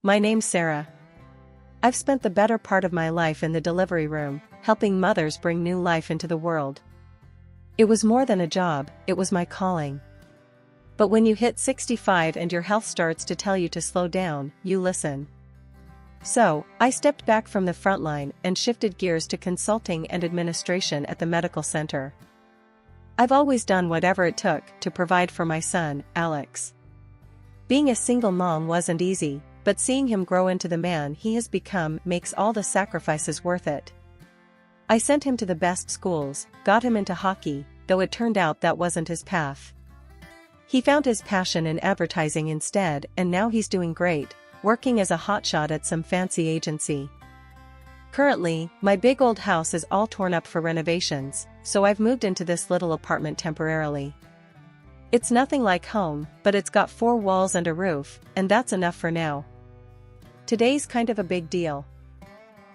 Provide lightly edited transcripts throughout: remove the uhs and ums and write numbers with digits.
My name's Sarah. I've spent the better part of my life in the delivery room, helping mothers bring new life into the world. It was more than a job, it was my calling. But when you hit 65 and your health starts to tell you to slow down, you listen. So, I stepped back from the front line and shifted gears to consulting and administration at the medical center. I've always done whatever it took to provide for my son, Alex. Being a single mom wasn't easy, but seeing him grow into the man he has become makes all the sacrifices worth it. I sent him to the best schools, got him into hockey, though it turned out that wasn't his path. He found his passion in advertising instead, and now he's doing great, working as a hotshot at some fancy agency. Currently, my big old house is all torn up for renovations, so I've moved into this little apartment temporarily. It's nothing like home, but it's got 4 walls and a roof, and that's enough for now. Today's kind of a big deal.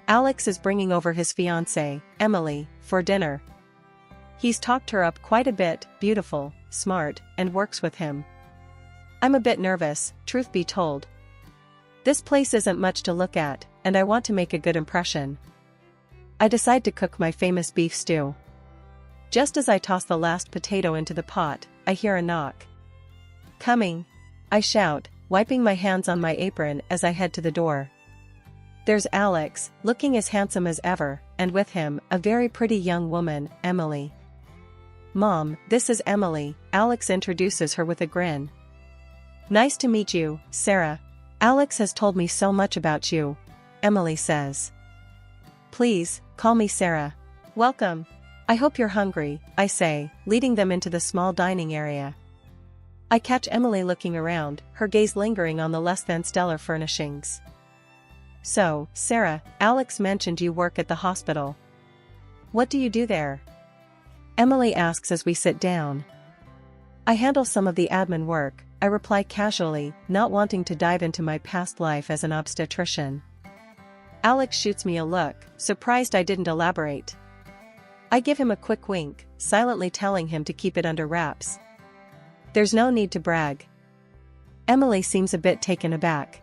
Alex is bringing over his fiancée, Emily, for dinner. He's talked her up quite a bit, beautiful, smart, and works with him. I'm a bit nervous, truth be told. This place isn't much to look at, and I want to make a good impression. I decide to cook my famous beef stew. Just as I toss the last potato into the pot, I hear a knock. "Coming!" I shout, wiping my hands on my apron as I head to the door. There's Alex, looking as handsome as ever, and with him, a very pretty young woman, Emily. "Mom, this is Emily," Alex introduces her with a grin. "Nice to meet you, Sarah. Alex has told me so much about you," Emily says. "Please, call me Sarah. Welcome. I hope you're hungry," I say, leading them into the small dining area. I catch Emily looking around, her gaze lingering on the less than stellar furnishings. "So, Sarah, Alex mentioned you work at the hospital. What do you do there?" Emily asks as we sit down. "I handle some of the admin work," I reply casually, not wanting to dive into my past life as an obstetrician. Alex shoots me a look, surprised I didn't elaborate. I give him a quick wink, silently telling him to keep it under wraps. There's no need to brag. Emily seems a bit taken aback.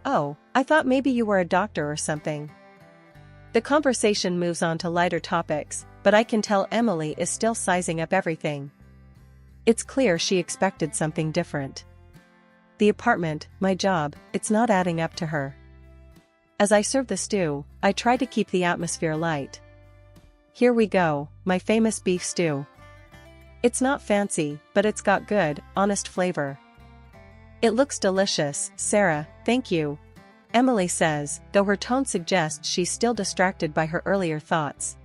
"Oh, I thought maybe you were a doctor or something." The conversation moves on to lighter topics, but I can tell Emily is still sizing up everything. It's clear she expected something different. The apartment, my job, it's not adding up to her. As I serve the stew, I try to keep the atmosphere light. Here we go, my famous beef stew. It's not fancy, but it's got good, honest flavor. "It looks delicious, Sarah, thank you," Emily says, though her tone suggests she's still distracted by her earlier thoughts.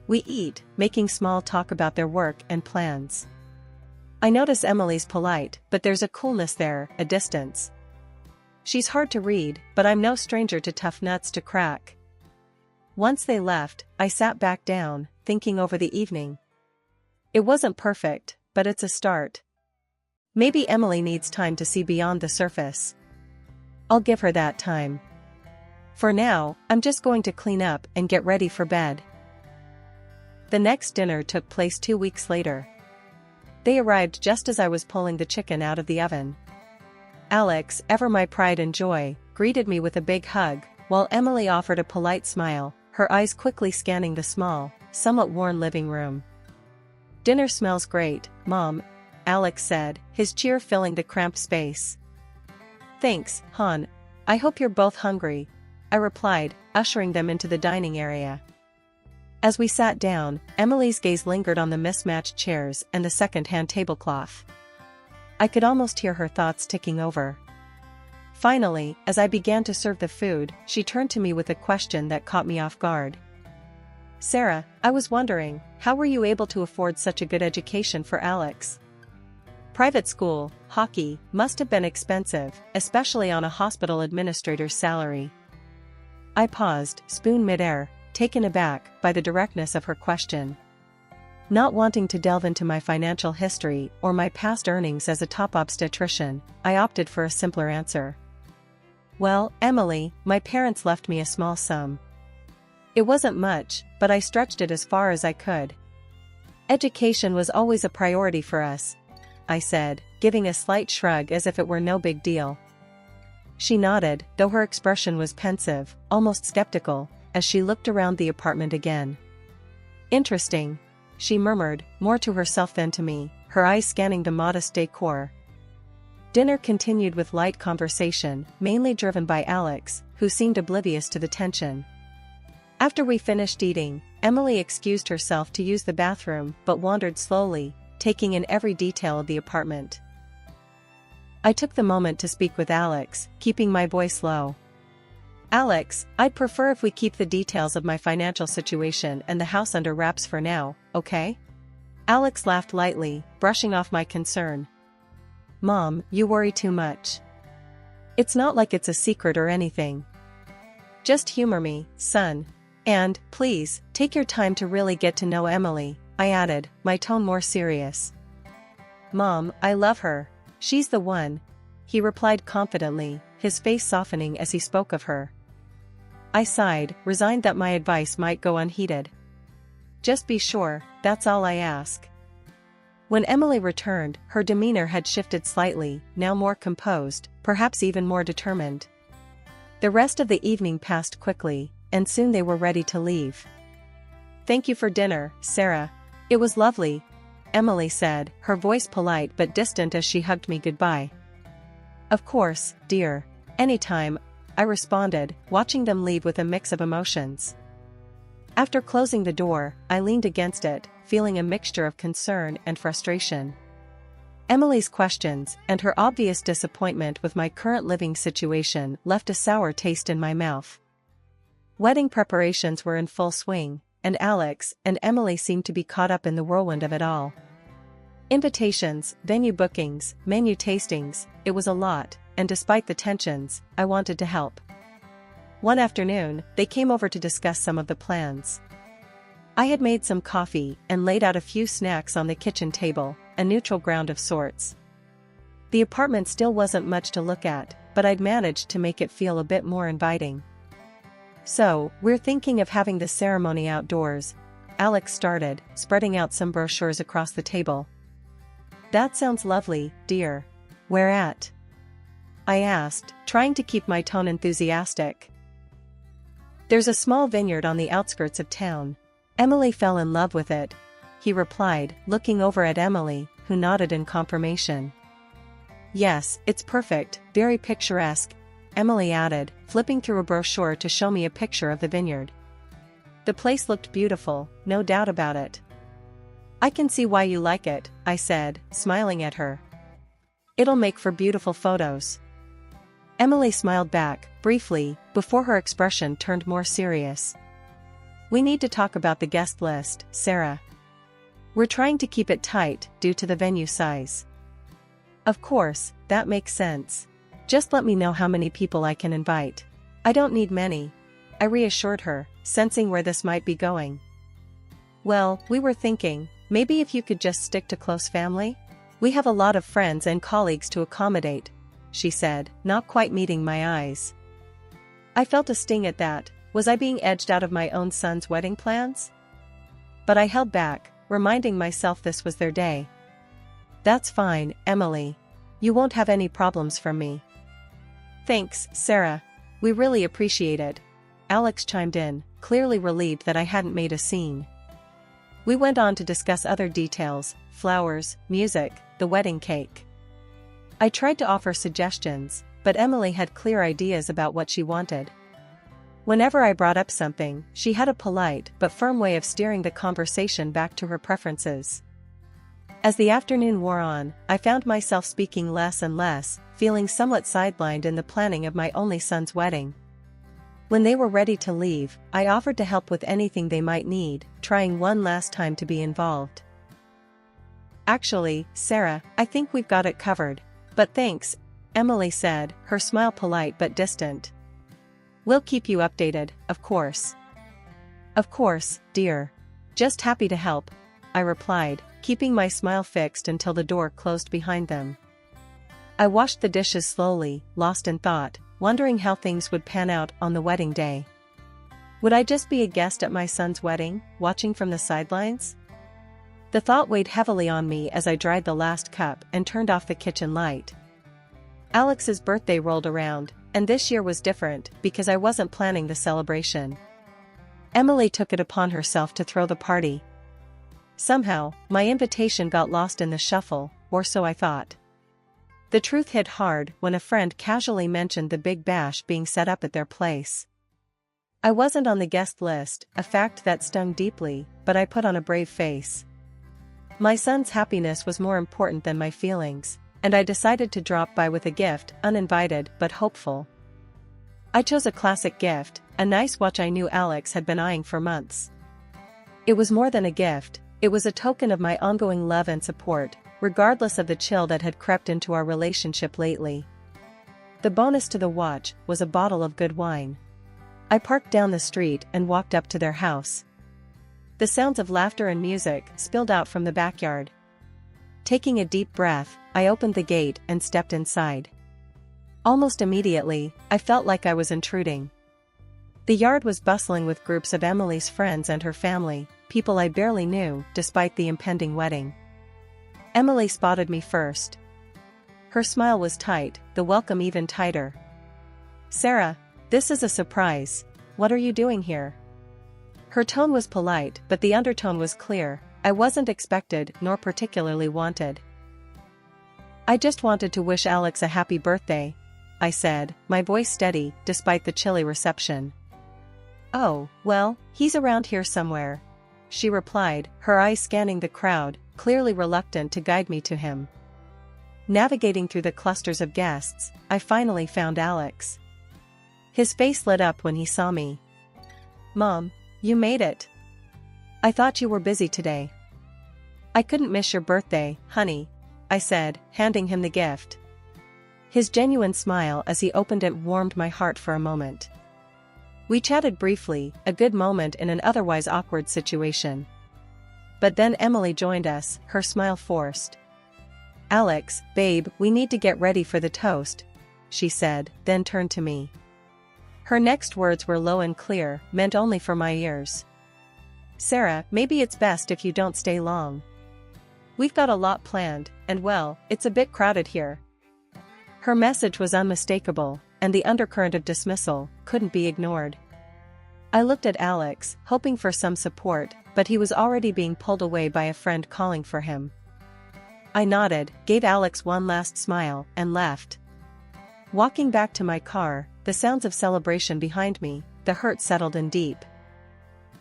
We eat, making small talk about their work and plans. I notice Emily's polite, but there's a coolness there, a distance. She's hard to read, but I'm no stranger to tough nuts to crack. Once they left, I sat back down, thinking over the evening. It wasn't perfect, but it's a start. Maybe Emily needs time to see beyond the surface. I'll give her that time. For now, I'm just going to clean up and get ready for bed. The next dinner took place 2 weeks later. They arrived just as I was pulling the chicken out of the oven. Alex, ever my pride and joy, greeted me with a big hug, while Emily offered a polite smile, her eyes quickly scanning the small, somewhat worn living room. "Dinner smells great, Mom," Alex said, his cheer filling the cramped space. "Thanks, hon. I hope you're both hungry," I replied, ushering them into the dining area. As we sat down, Emily's gaze lingered on the mismatched chairs and the second-hand tablecloth. I could almost hear her thoughts ticking over. Finally, as I began to serve the food, she turned to me with a question that caught me off guard. "Sarah, I was wondering, how were you able to afford such a good education for Alex? Private school, hockey, must have been expensive, especially on a hospital administrator's salary." I paused, spoon midair, taken aback by the directness of her question. Not wanting to delve into my financial history or my past earnings as a top obstetrician, I opted for a simpler answer. "Well, Emily, my parents left me a small sum. It wasn't much, but I stretched it as far as I could. Education was always a priority for us," I said, giving a slight shrug as if it were no big deal. She nodded, though her expression was pensive, almost skeptical, as she looked around the apartment again. Interesting, she murmured, more to herself than to me, her eyes scanning the modest decor. Dinner continued with light conversation, mainly driven by Alex, who seemed oblivious to the tension. After we finished eating, Emily excused herself to use the bathroom but wandered slowly, taking in every detail of the apartment. I took the moment to speak with Alex, keeping my voice low. Alex, I'd prefer if we keep the details of my financial situation and the house under wraps for now, okay? Alex laughed lightly, brushing off my concern. Mom, you worry too much. It's not like it's a secret or anything. Just humor me, son. And, please, take your time to really get to know Emily, I added, my tone more serious. Mom, I love her. She's the one, he replied confidently, his face softening as he spoke of her. I sighed, resigned that my advice might go unheeded. Just be sure, that's all I ask. When Emily returned, her demeanor had shifted slightly, now more composed, perhaps even more determined. The rest of the evening passed quickly, and soon they were ready to leave. Thank you for dinner, Sarah. It was lovely, Emily said, her voice polite but distant as she hugged me goodbye. Of course, dear. Anytime, I responded, watching them leave with a mix of emotions. After closing the door, I leaned against it, feeling a mixture of concern and frustration. Emily's questions and her obvious disappointment with my current living situation left a sour taste in my mouth. Wedding preparations were in full swing, and Alex and Emily seemed to be caught up in the whirlwind of it all. Invitations, venue bookings, menu tastings, it was a lot, and despite the tensions, I wanted to help. One afternoon, they came over to discuss some of the plans. I had made some coffee and laid out a few snacks on the kitchen table, a neutral ground of sorts. The apartment still wasn't much to look at, but I'd managed to make it feel a bit more inviting. So, we're thinking of having the ceremony outdoors, Alex started, spreading out some brochures across the table. That sounds lovely, dear. Where at? I asked, trying to keep my tone enthusiastic. There's a small vineyard on the outskirts of town. Emily fell in love with it, he replied, looking over at Emily, who nodded in confirmation. Yes, it's perfect, very picturesque, Emily added, flipping through a brochure to show me a picture of the vineyard. The place looked beautiful, no doubt about it. I can see why you like it, I said, smiling at her. It'll make for beautiful photos. Emily smiled back, briefly, before her expression turned more serious. We need to talk about the guest list, Sarah. We're trying to keep it tight, due to the venue size. Of course, that makes sense. Just let me know how many people I can invite. I don't need many, I reassured her, sensing where this might be going. Well, we were thinking, maybe if you could just stick to close family? We have a lot of friends and colleagues to accommodate, she said, not quite meeting my eyes. I felt a sting at that. Was I being edged out of my own son's wedding plans? But I held back, reminding myself this was their day. That's fine, Emily. You won't have any problems from me. Thanks, Sarah. We really appreciate it. Alex chimed in, clearly relieved that I hadn't made a scene. We went on to discuss other details, flowers, music, the wedding cake. I tried to offer suggestions, but Emily had clear ideas about what she wanted. Whenever I brought up something, she had a polite but firm way of steering the conversation back to her preferences. As the afternoon wore on, I found myself speaking less and less, feeling somewhat sidelined in the planning of my only son's wedding. When they were ready to leave, I offered to help with anything they might need, trying one last time to be involved. Actually, Sarah, I think we've got it covered. But thanks, Emily said, her smile polite but distant. We'll keep you updated, of course. Of course, dear. Just happy to help, I replied, keeping my smile fixed until the door closed behind them. I washed the dishes slowly, lost in thought, wondering how things would pan out on the wedding day. Would I just be a guest at my son's wedding, watching from the sidelines? The thought weighed heavily on me as I dried the last cup and turned off the kitchen light. Alex's birthday rolled around, And this year was different because I wasn't planning the celebration. Emily took it upon herself to throw the party. Somehow, my invitation got lost in the shuffle, or so I thought. The truth hit hard when a friend casually mentioned the big bash being set up at their place. I wasn't on the guest list, a fact that stung deeply, but I put on a brave face. My son's happiness was more important than my feelings, and I decided to drop by with a gift, uninvited but hopeful. I chose a classic gift, a nice watch I knew Alex had been eyeing for months. It was more than a gift, it was a token of my ongoing love and support, regardless of the chill that had crept into our relationship lately. The bonus to the watch was a bottle of good wine. I parked down the street and walked up to their house. The sounds of laughter and music spilled out from the backyard. Taking a deep breath, I opened the gate and stepped inside. Almost immediately, I felt like I was intruding. The yard was bustling with groups of Emily's friends and her family, people I barely knew, despite the impending wedding. Emily spotted me first. Her smile was tight, the welcome even tighter. "Sarah, this is a surprise. What are you doing here?" Her tone was polite, but the undertone was clear. I wasn't expected nor particularly wanted. "I just wanted to wish Alex a happy birthday," I said, my voice steady, despite the chilly reception. "Oh, well, he's around here somewhere," she replied, her eyes scanning the crowd, clearly reluctant to guide me to him. Navigating through the clusters of guests, I finally found Alex. His face lit up when he saw me. "Mom, you made it. I thought you were busy today." "I couldn't miss your birthday, honey," I said, handing him the gift. His genuine smile as he opened it warmed my heart for a moment. We chatted briefly, a good moment in an otherwise awkward situation. But then Emily joined us, her smile forced. "Alex, babe, we need to get ready for the toast," she said, then turned to me. Her next words were low and clear, meant only for my ears. "Sarah, maybe it's best if you don't stay long. We've got a lot planned, and well, it's a bit crowded here." Her message was unmistakable, and the undercurrent of dismissal couldn't be ignored. I looked at Alex, hoping for some support, but he was already being pulled away by a friend calling for him. I nodded, gave Alex one last smile, and left. Walking back to my car, the sounds of celebration behind me, the hurt settled in deep.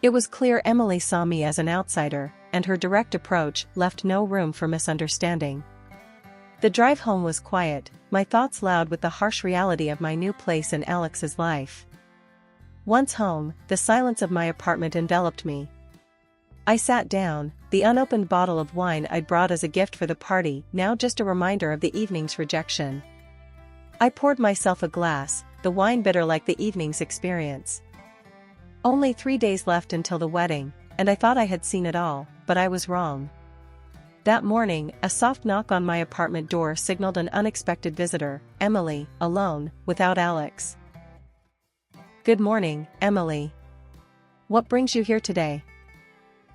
It was clear Emily saw me as an outsider, and her direct approach left no room for misunderstanding. The drive home was quiet, my thoughts loud with the harsh reality of my new place in Alex's life. Once home, the silence of my apartment enveloped me. I sat down, the unopened bottle of wine I'd brought as a gift for the party now just a reminder of the evening's rejection. I poured myself a glass, the wine bitter like the evening's experience. Only 3 days left until the wedding, and I thought I had seen it all, but I was wrong. That morning, a soft knock on my apartment door signaled an unexpected visitor, Emily, alone, without Alex. "Good morning, Emily. What brings you here today?"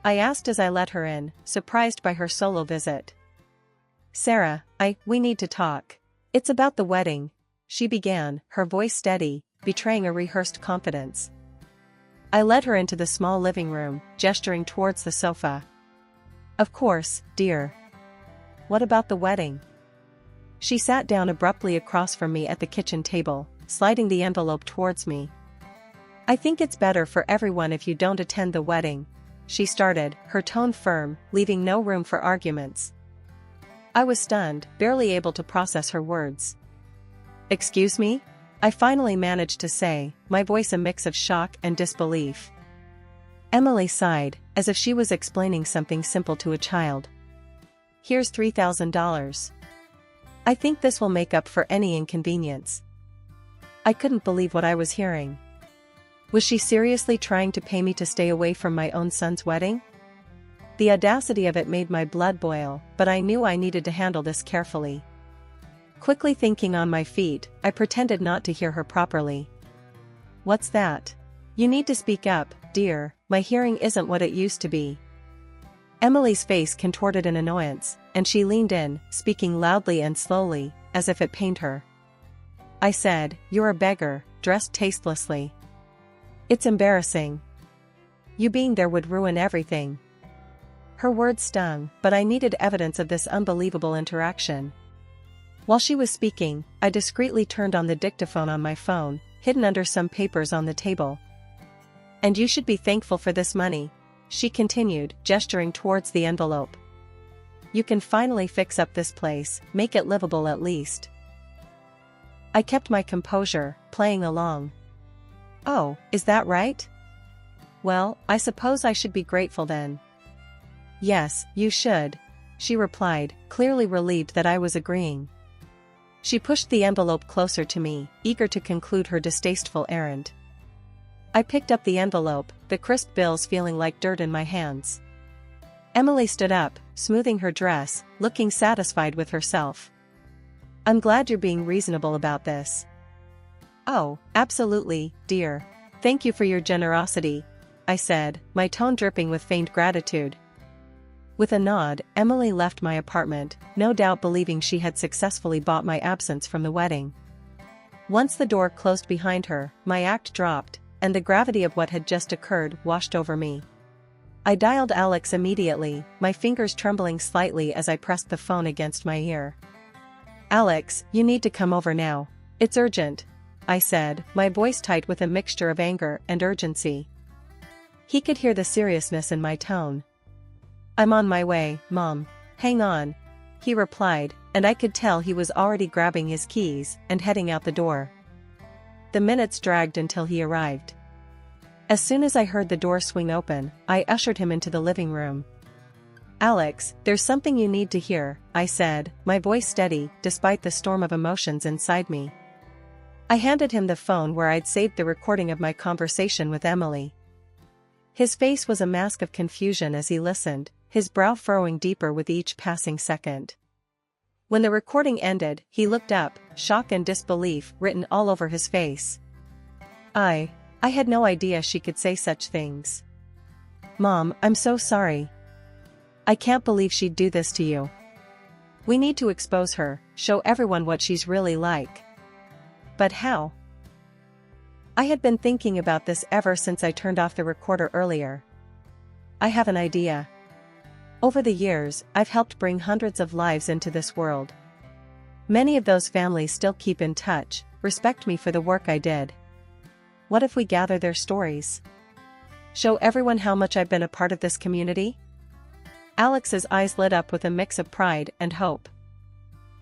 I asked as I let her in, surprised by her solo visit. "Sarah, we need to talk. It's about the wedding," she began, her voice steady, betraying a rehearsed confidence. I led her into the small living room, gesturing towards the sofa. "Of course, dear. What about the wedding?" She sat down abruptly across from me at the kitchen table, sliding the envelope towards me. "I think it's better for everyone if you don't attend the wedding," she started, her tone firm, leaving no room for arguments. I was stunned, barely able to process her words. "Excuse me?" I finally managed to say, my voice a mix of shock and disbelief. Emily sighed, as if she was explaining something simple to a child. "Here's $3,000. I think this will make up for any inconvenience." I couldn't believe what I was hearing. Was she seriously trying to pay me to stay away from my own son's wedding? The audacity of it made my blood boil, but I knew I needed to handle this carefully. Quickly thinking on my feet, I pretended not to hear her properly. "What's that? You need to speak up, dear, my hearing isn't what it used to be." Emily's face contorted in annoyance, and she leaned in, speaking loudly and slowly, as if it pained her. I said, "You're a beggar, dressed tastelessly. It's embarrassing. You being there would ruin everything." Her words stung, but I needed evidence of this unbelievable interaction. While she was speaking, I discreetly turned on the dictaphone on my phone, hidden under some papers on the table. "And you should be thankful for this money," she continued, gesturing towards the envelope. "You can finally fix up this place, make it livable at least." I kept my composure, playing along. "Oh, is that right? Well, I suppose I should be grateful then." "Yes, you should," she replied, clearly relieved that I was agreeing. She pushed the envelope closer to me, eager to conclude her distasteful errand. I picked up the envelope, the crisp bills feeling like dirt in my hands. Emily stood up, smoothing her dress, looking satisfied with herself. "I'm glad you're being reasonable about this." "Oh, absolutely, dear. Thank you for your generosity," I said, my tone dripping with feigned gratitude. With a nod, Emily left my apartment, no doubt believing she had successfully bought my absence from the wedding. Once the door closed behind her, my act dropped, and the gravity of what had just occurred washed over me. I dialed Alex immediately, my fingers trembling slightly as I pressed the phone against my ear. "Alex, you need to come over now. It's urgent," I said, my voice tight with a mixture of anger and urgency. He could hear the seriousness in my tone. "I'm on my way, Mom. Hang on," he replied, and I could tell he was already grabbing his keys and heading out the door. The minutes dragged until he arrived. As soon as I heard the door swing open, I ushered him into the living room. "Alex, there's something you need to hear," I said, my voice steady, despite the storm of emotions inside me. I handed him the phone where I'd saved the recording of my conversation with Emily. His face was a mask of confusion as he listened, his brow furrowing deeper with each passing second. When the recording ended, he looked up, shock and disbelief written all over his face. I had no idea she could say such things. "Mom, I'm so sorry. I can't believe she'd do this to you. We need to expose her, show everyone what she's really like." "But how?" I had been thinking about this ever since I turned off the recorder earlier. "I have an idea. Over the years, I've helped bring hundreds of lives into this world. Many of those families still keep in touch, respect me for the work I did. What if we gather their stories? Show everyone how much I've been a part of this community?" Alex's eyes lit up with a mix of pride and hope.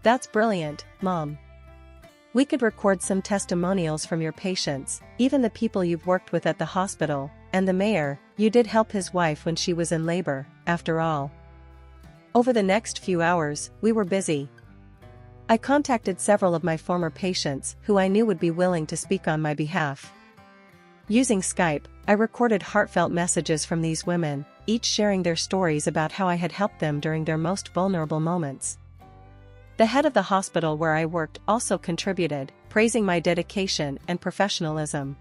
"That's brilliant, Mom. We could record some testimonials from your patients, even the people you've worked with at the hospital, and the mayor. You did help his wife when she was in labor, after all." Over the next few hours, we were busy. I contacted several of my former patients who I knew would be willing to speak on my behalf. Using Skype, I recorded heartfelt messages from these women, each sharing their stories about how I had helped them during their most vulnerable moments. The head of the hospital where I worked also contributed, praising my dedication and professionalism.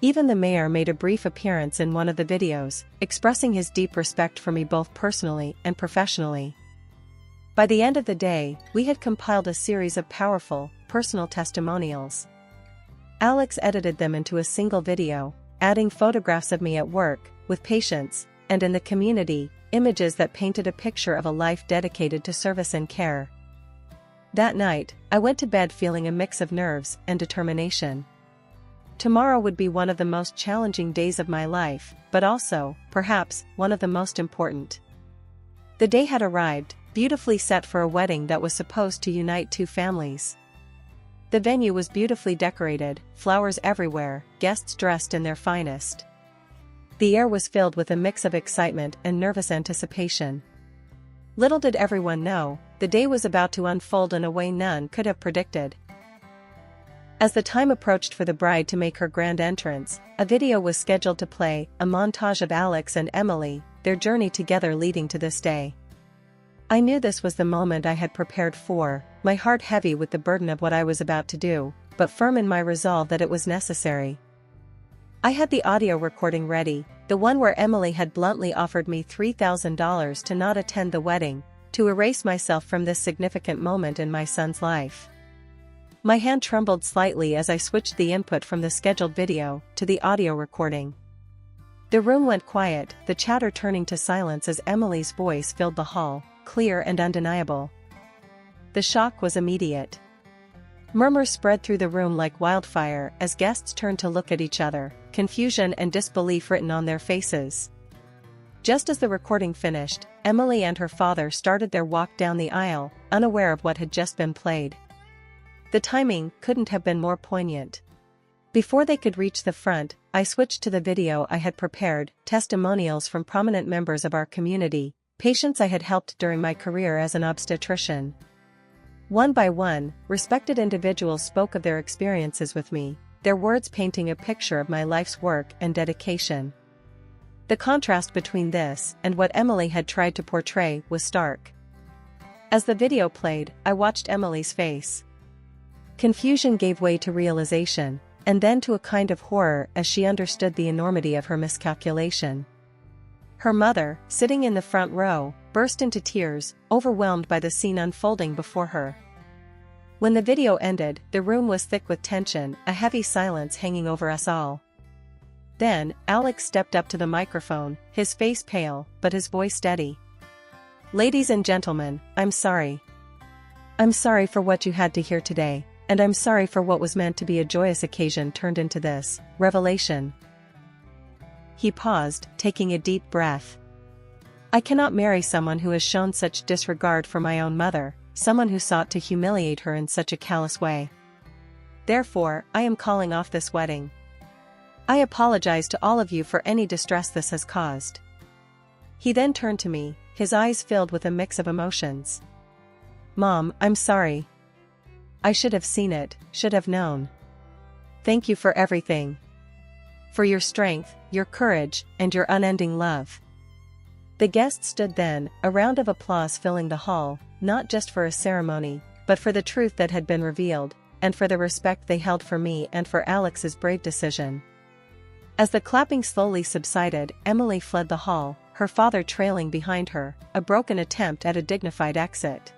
Even the mayor made a brief appearance in one of the videos, expressing his deep respect for me both personally and professionally. By the end of the day, we had compiled a series of powerful, personal testimonials. Alex edited them into a single video, adding photographs of me at work, with patients, and in the community, images that painted a picture of a life dedicated to service and care. That night, I went to bed feeling a mix of nerves and determination. Tomorrow would be one of the most challenging days of my life, but also, perhaps, one of the most important. The day had arrived, beautifully set for a wedding that was supposed to unite two families. The venue was beautifully decorated, flowers everywhere, guests dressed in their finest. The air was filled with a mix of excitement and nervous anticipation. Little did everyone know, the day was about to unfold in a way none could have predicted. As the time approached for the bride to make her grand entrance, a video was scheduled to play, a montage of Alex and Emily, their journey together leading to this day. I knew this was the moment I had prepared for, my heart heavy with the burden of what I was about to do, but firm in my resolve that it was necessary. I had the audio recording ready, the one where Emily had bluntly offered me $3,000 to not attend the wedding, to erase myself from this significant moment in my son's life. My hand trembled slightly as I switched the input from the scheduled video to the audio recording. The room went quiet, the chatter turning to silence as Emily's voice filled the hall, clear and undeniable. The shock was immediate. Murmurs spread through the room like wildfire as guests turned to look at each other, confusion and disbelief written on their faces. Just as the recording finished, Emily and her father started their walk down the aisle, unaware of what had just been played. The timing couldn't have been more poignant. Before they could reach the front, I switched to the video I had prepared, testimonials from prominent members of our community, patients I had helped during my career as an obstetrician. One by one, respected individuals spoke of their experiences with me, their words painting a picture of my life's work and dedication. The contrast between this and what Emily had tried to portray was stark. As the video played, I watched Emily's face. Confusion gave way to realization, and then to a kind of horror as she understood the enormity of her miscalculation. Her mother, sitting in the front row, burst into tears, overwhelmed by the scene unfolding before her. When the video ended, the room was thick with tension, a heavy silence hanging over us all. Then, Alex stepped up to the microphone, his face pale, but his voice steady. "Ladies and gentlemen, I'm sorry. I'm sorry for what you had to hear today, and I'm sorry for what was meant to be a joyous occasion turned into this revelation." He paused, taking a deep breath. "I cannot marry someone who has shown such disregard for my own mother, someone who sought to humiliate her in such a callous way. Therefore, I am calling off this wedding. I apologize to all of you for any distress this has caused." He then turned to me, his eyes filled with a mix of emotions. "Mom, I'm sorry. I should have seen it, should have known. Thank you for everything. For your strength, your courage, and your unending love." The guests stood then, a round of applause filling the hall, not just for a ceremony, but for the truth that had been revealed, and for the respect they held for me and for Alex's brave decision. As the clapping slowly subsided, Emily fled the hall, her father trailing behind her, a broken attempt at a dignified exit.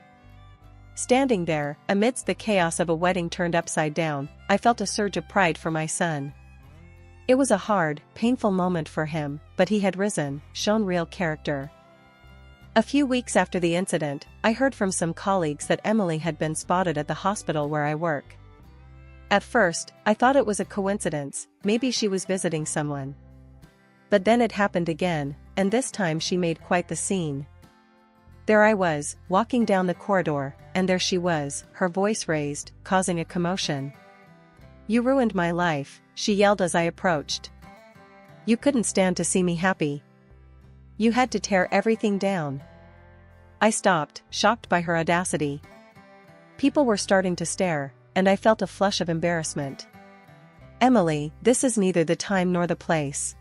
Standing there, amidst the chaos of a wedding turned upside down, I felt a surge of pride for my son. It was a hard, painful moment for him, but he had risen, shown real character. A few weeks after the incident, I heard from some colleagues that Emily had been spotted at the hospital where I work. At first, I thought it was a coincidence, maybe she was visiting someone. But then it happened again, and this time she made quite the scene. There I was, walking down the corridor, and there she was, her voice raised, causing a commotion. "You ruined my life," she yelled as I approached. "You couldn't stand to see me happy. You had to tear everything down." I stopped, shocked by her audacity. People were starting to stare, and I felt a flush of embarrassment. "Emily, this is neither the time nor the place.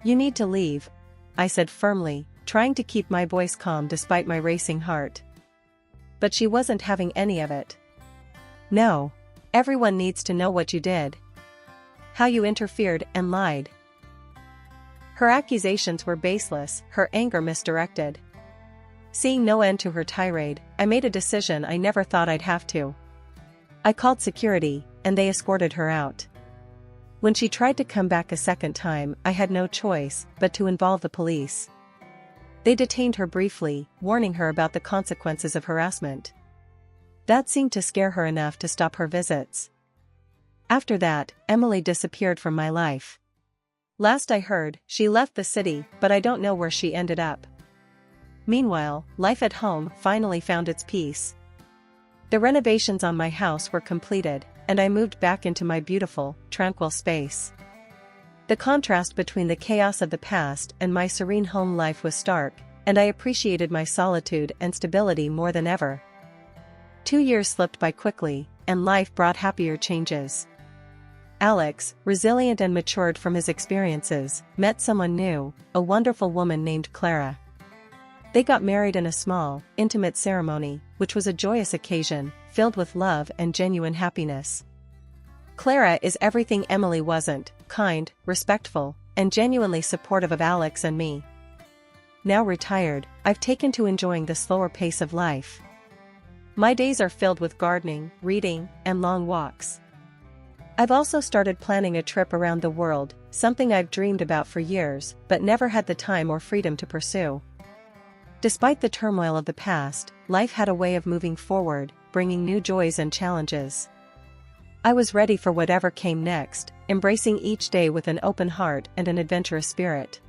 You need to leave," I said firmly, trying to keep my voice calm despite my racing heart. But she wasn't having any of it. "No. Everyone needs to know what you did. How you interfered and lied." Her accusations were baseless, her anger misdirected. Seeing no end to her tirade, I made a decision I never thought I'd have to. I called security, and they escorted her out. When she tried to come back a second time, I had no choice but to involve the police. They detained her briefly, warning her about the consequences of harassment. That seemed to scare her enough to stop her visits. After that, Emily disappeared from my life. Last I heard, she left the city, but I don't know where she ended up. Meanwhile, life at home finally found its peace. The renovations on my house were completed, and I moved back into my beautiful, tranquil space. The contrast between the chaos of the past and my serene home life was stark, and I appreciated my solitude and stability more than ever. 2 years slipped by quickly, and life brought happier changes. Alex, resilient and matured from his experiences, met someone new, a wonderful woman named Clara. They got married in a small, intimate ceremony, which was a joyous occasion, filled with love and genuine happiness. Clara is everything Emily wasn't: kind, respectful, and genuinely supportive of Alex and me. Now retired, I've taken to enjoying the slower pace of life. My days are filled with gardening, reading, and long walks. I've also started planning a trip around the world, something I've dreamed about for years, but never had the time or freedom to pursue. Despite the turmoil of the past, life had a way of moving forward, bringing new joys and challenges. I was ready for whatever came next, embracing each day with an open heart and an adventurous spirit.